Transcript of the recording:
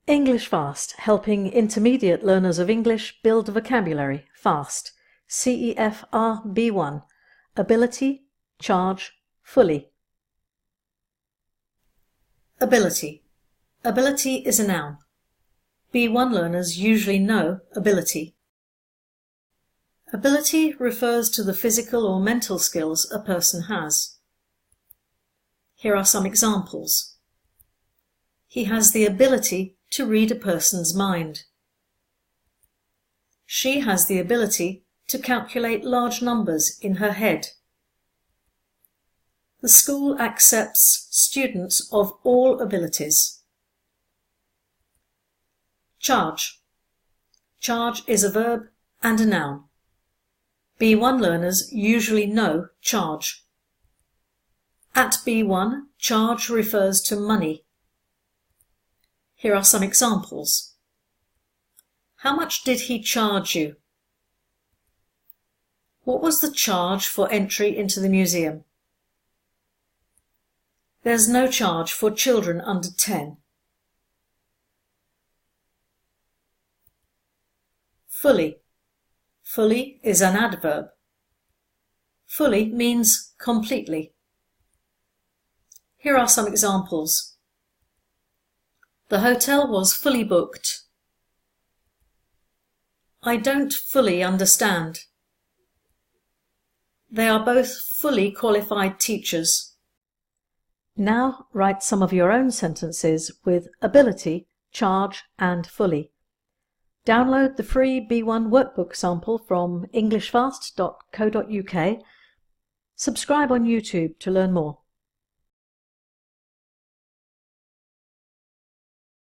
English Fast, helping intermediate learners of English build vocabulary fast. CEFR B1. Ability, charge, fully. Ability. Ability is a noun. B1 learners usually know ability. Ability refers to the physical or mental skills a person has. Here are some examples. He has the ability to read a person's mind. She has the ability to calculate large numbers in her head. The school accepts students of all abilities. Charge. Charge is a verb and a noun. B1 learners usually know charge. At B1, charge refers to money. Here are some examples. How much did he charge you? What was the charge for entry into the museum? There's no charge for children under 10. Fully. Fully is an adverb. Fully means completely. Here are some examples. The hotel was fully booked. I don't fully understand. They are both fully qualified teachers. Now write some of your own sentences with ability, charge and fully. Download the free B1 workbook sample from englishfast.co.uk. Subscribe on YouTube to learn more.